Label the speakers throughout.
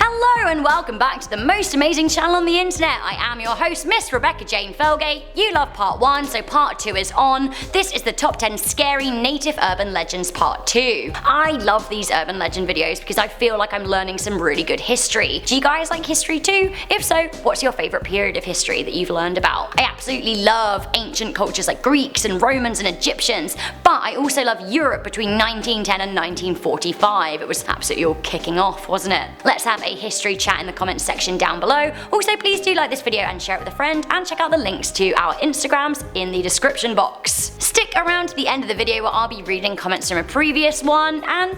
Speaker 1: Hello and welcome back to the most amazing channel on the internet. I am your host, Miss Rebecca Jane Felgate. You love part 1, so part 2 is on. This is the top 10 scary native urban legends part 2. I love these urban legend videos because I feel like I'm learning some really good history. Do you guys like history too? If so, what's your favourite period of history that you've learned about? I absolutely love ancient cultures like Greeks and Romans and Egyptians, but I also love Europe between 1910 and 1945. It was absolutely all kicking off, wasn't it? Let's have a history chat in the comments section down below. Also, please do like this video and share it with a friend, and check out the links to our Instagrams in the description box. Stick around to the end of the video where I'll be reading comments from a previous one and,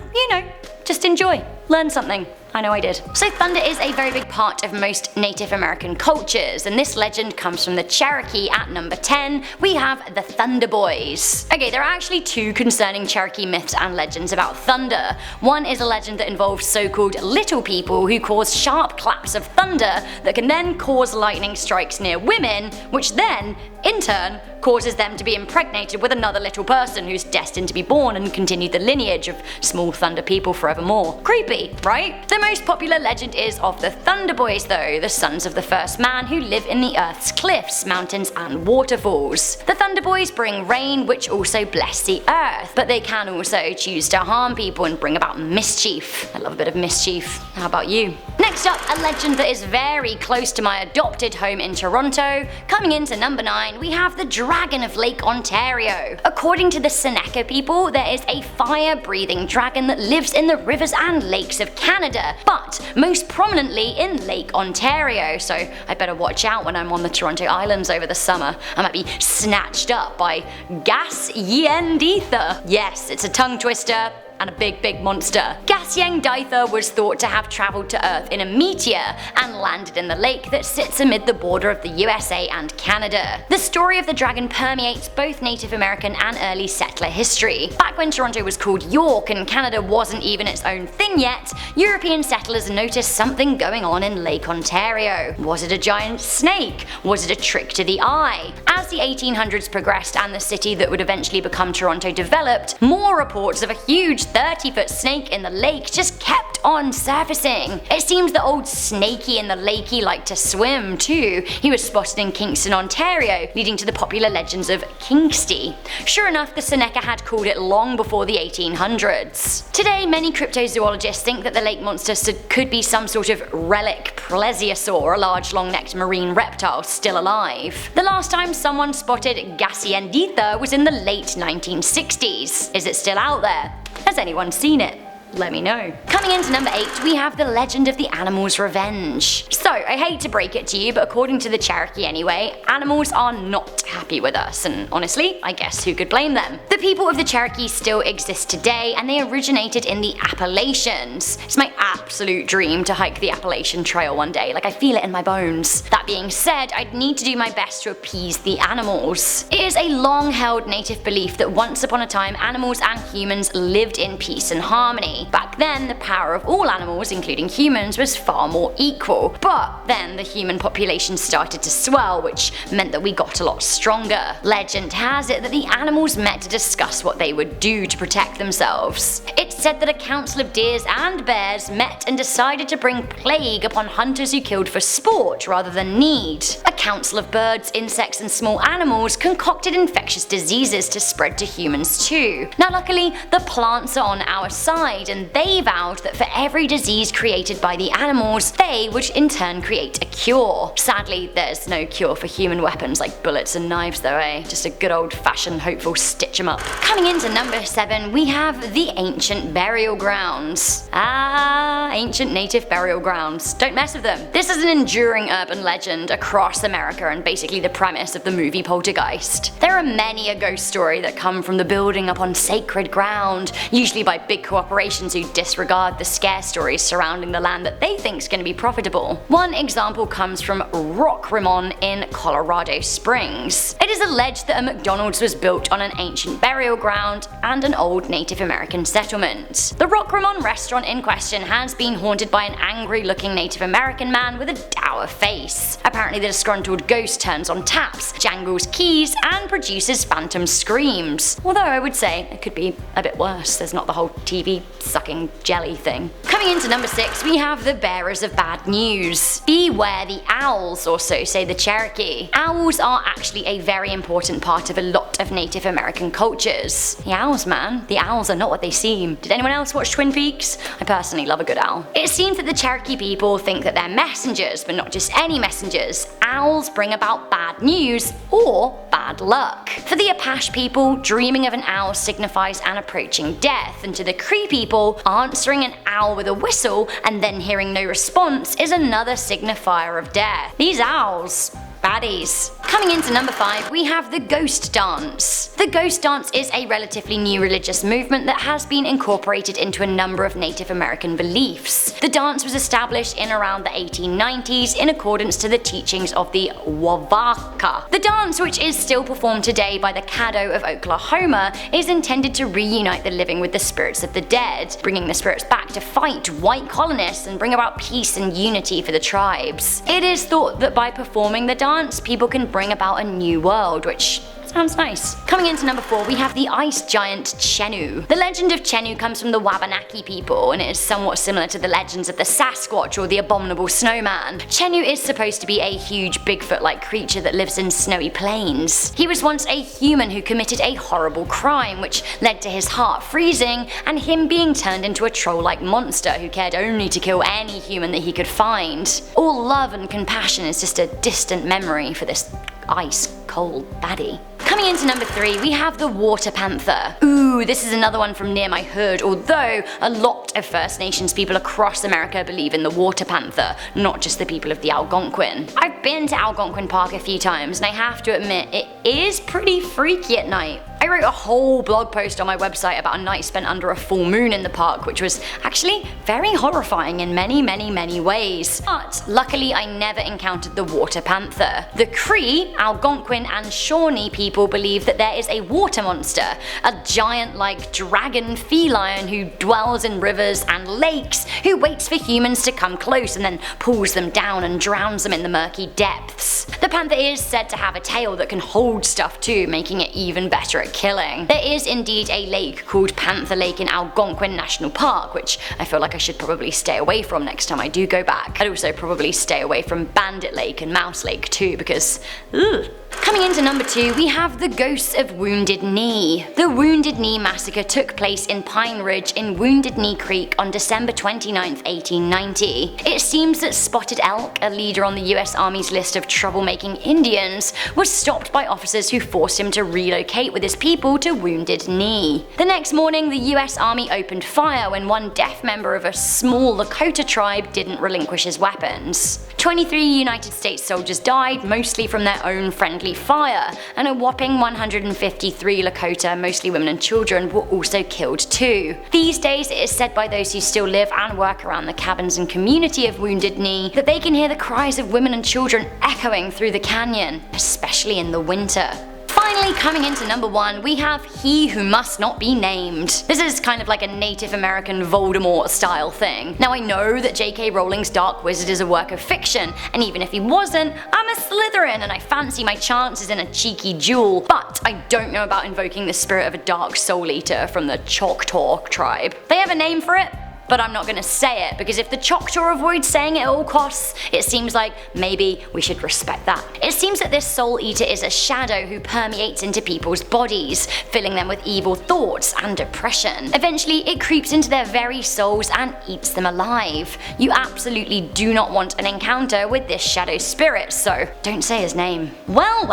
Speaker 1: just enjoy. Learn something. I know I did. So thunder is a very big part of most Native American cultures, and this legend comes from the Cherokee. At number 10, we have the Thunder Boys. Okay, there are actually 2 concerning Cherokee myths and legends about thunder. One is a legend that involves so-called little people who cause sharp claps of thunder that can then cause lightning strikes near women, which then, in turn, causes them to be impregnated with another little person who's destined to be born and continue the lineage of small thunder people forevermore. Creepy, right? The most popular legend is of the Thunder Boys though, the sons of the first man who live in the Earth's cliffs, mountains and waterfalls. The Thunder Boys bring rain which also bless the Earth, but they can also choose to harm people and bring about mischief. I love a bit of mischief. How about you? Next up, a legend that is very close to my adopted home in Toronto. Coming into number 9, we have the Dragon of Lake Ontario. According to the Seneca people, there is a fire-breathing dragon that lives in the rivers and lakes of Canada, but most prominently in Lake Ontario, so I better watch out when I'm on the Toronto Islands over the summer. I might be snatched up by Gasienditha. Yes, it's a tongue twister and a big monster. Gasienditha was thought to have travelled to Earth in a meteor and landed in the lake that sits amid the border of the USA and Canada. The story of the dragon permeates both Native American and early settler history. Back when Toronto was called York and Canada wasn't even its own thing yet, European settlers noticed something going on in Lake Ontario. Was it a giant snake? Was it a trick to the eye? As the 1800s progressed and the city that would eventually become Toronto developed, more reports of a huge 30-foot snake in the lake just kept on surfacing. It seems the old snakey in the lakey liked to swim too. He was spotted in Kingston, Ontario, leading to the popular legends of Kingsty. Sure enough, the Seneca had called it long before the 1800s. Today, many cryptozoologists think that the lake monster could be some sort of relic plesiosaur, a large long-necked marine reptile still alive. The last time someone spotted Gasienditha was in the late 1960s. Is it still out there? Has anyone seen it? Let me know. Coming into number 8, we have the legend of the animal's revenge. So, I hate to break it to you, but according to the Cherokee anyway, animals are not happy with us, and honestly, I guess who could blame them? The people of the Cherokee still exist today, and they originated in the Appalachians. It's my absolute dream to hike the Appalachian Trail one day, like I feel it in my bones. That being said, I'd need to do my best to appease the animals. It is a long-held native belief that once upon a time, animals and humans lived in peace and harmony. Back then, the power of all animals, including humans, was far more equal. But then the human population started to swell, which meant that we got a lot stronger. Legend has it that the animals met to discuss what they would do to protect themselves. It's said that a council of deers and bears met and decided to bring plague upon hunters who killed for sport rather than need. A council of birds, insects and small animals concocted infectious diseases to spread to humans too. Now luckily, the plants are on our side, and they vowed that for every disease created by the animals, they would in turn create a cure. Sadly, there's no cure for human weapons like bullets and knives though, eh? Just a good old-fashioned hopeful stitch 'em up. Coming into number 7, we have the ancient burial grounds. Ancient native burial grounds. Don't mess with them. This is an enduring urban legend across America and basically the premise of the movie Poltergeist. There are many a ghost story that come from the building upon sacred ground, usually by big corporations who disregard the scare stories surrounding the land that they think is going to be profitable. One example comes from Rock Rimon in Colorado Springs. It is alleged that a McDonald's was built on an ancient burial ground and an old Native American settlement. The Rock Rimon restaurant in question has been haunted by an angry-looking Native American man with a dour face. Apparently the disgruntled ghost turns on taps, jangles keys, and produces phantom screams. Although I would say it could be a bit worse, there's not the whole TV sucking jelly thing. Coming Coming into number 6, we have the bearers of bad news. Beware the owls, or so say the Cherokee. Owls are actually a very important part of a lot of Native American cultures. The owls, man. The owls are not what they seem. Did anyone else watch Twin Peaks? I personally love a good owl. It seems that the Cherokee people think that they're messengers, but not just any messengers. Owls bring about bad news or bad luck. For the Apache people, dreaming of an owl signifies an approaching death, and to the Cree people, answering an owl with a whistle and then hearing no response is another signifier of death. These owls, baddies. Coming into number 5, we have the ghost dance. The ghost dance is a relatively new religious movement that has been incorporated into a number of Native American beliefs. The dance was established in around the 1890s in accordance to the teachings of the Wavaka. The dance, which is still performed today by the Caddo of Oklahoma, is intended to reunite the living with the spirits of the dead, bringing the spirits back to fight white colonists and bring about peace and unity for the tribes. It is thought that by performing the dance, people can bring about a new world, which sounds nice. Coming into number 4, we have the ice giant CHENOO. The legend of CHENOO comes from the Wabanaki people, and it is somewhat similar to the legends of the Sasquatch or the abominable snowman. CHENOO is supposed to be a huge Bigfoot-like creature that lives in snowy plains. He was once a human who committed a horrible crime, which led to his heart freezing and him being turned into a troll-like monster who cared only to kill any human that he could find. All love and compassion is just a distant memory for this ice-cold baddie. Coming into number 3, we have the water panther. Ooh, this is another one from near my hood, although a lot of First Nations people across America believe in the water panther, not just the people of the Algonquin. I've been to Algonquin Park a few times, and I have to admit, it is pretty freaky at night. I wrote a whole blog post on my website about a night spent under a full moon in the park, which was actually very horrifying in many ways. But luckily I never encountered the water panther. The Cree, Algonquin and Shawnee people believe that there is a water monster, a giant-like dragon feline who dwells in rivers and lakes, who waits for humans to come close and then pulls them down and drowns them in the murky depths. The panther is said to have a tail that can hold stuff too, making it even better at killing. There is indeed a lake called Panther Lake in Algonquin National Park, which I feel like I should probably stay away from next time I do go back. I'd also probably stay away from Bandit Lake and Mouse Lake too, because ugh. Coming into number 2, we have the ghosts of Wounded Knee. The Wounded Knee massacre took place in Pine Ridge in Wounded Knee Creek on December 29, 1890. It seems that Spotted Elk, a leader on the US Army's list of troublemaking Indians, was stopped by officers who forced him to relocate with his people to Wounded Knee. The next morning, the US Army opened fire when one deaf member of a small Lakota tribe didn't relinquish his weapons. 23 United States soldiers died, mostly from their own friendly fire, and a whopping 153 Lakota, mostly women and children, were also killed too. These days it is said by those who still live and work around the cabins and community of Wounded Knee that they can hear the cries of women and children echoing through the canyon, especially in the winter. Finally, coming into number 1, we have He Who Must Not Be Named. This is kind of like a Native American Voldemort style thing. Now I know that J.K. Rowling's Dark Wizard is a work of fiction, and even if he wasn't, I'm a Slytherin and I fancy my chances in a cheeky duel, but I don't know about invoking the spirit of a dark soul eater from the Choctaw tribe. They have a name for it, but I'm not gonna say it, because if the Choctaw avoids saying it at all costs, it seems like maybe we should respect that. It seems that this soul eater is a shadow who permeates into people's bodies, filling them with evil thoughts and oppression. Eventually, it creeps into their very souls and eats them alive. You absolutely do not want an encounter with this shadow spirit, so don't say his name. Well,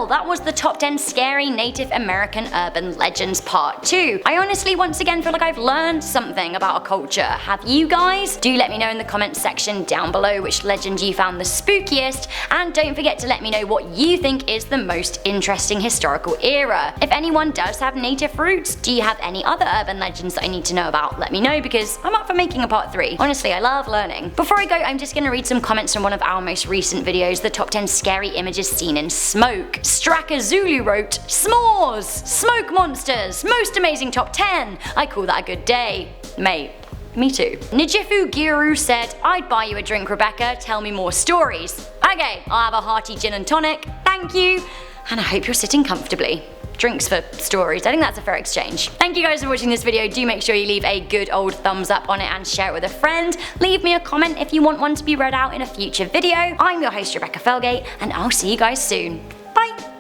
Speaker 1: that was the top 10 scary Native American urban legends part 2. I honestly once again feel like I've learned something about a culture. Have you guys? Do let me know in the comments section down below which legend you found the spookiest, and don't forget to let me know what you think is the most interesting historical era. If anyone does have native roots, do you have any other urban legends that I need to know about? Let me know, because I'm up for making a part 3. Honestly, I love learning. Before I go, I'm just gonna read some comments from one of our most recent videos, the top 10 scary images seen in smoke. Straka Zulu wrote, "S'mores! Smoke monsters! Most amazing top 10! I call that a good day." Mate. Me too. Nijifu Giru said, "I'd buy you a drink, Rebecca, tell me more stories." Okay, I'll have a hearty gin and tonic, thank you, and I hope you're sitting comfortably. drinks for stories. I think that's a fair exchange. Thank you guys for watching this video. Do make sure you leave a good old thumbs up on it and share it with a friend. Leave me a comment if you want one to be read out in a future video. I'm your host Rebecca Felgate, and I'll see you guys soon. Bye!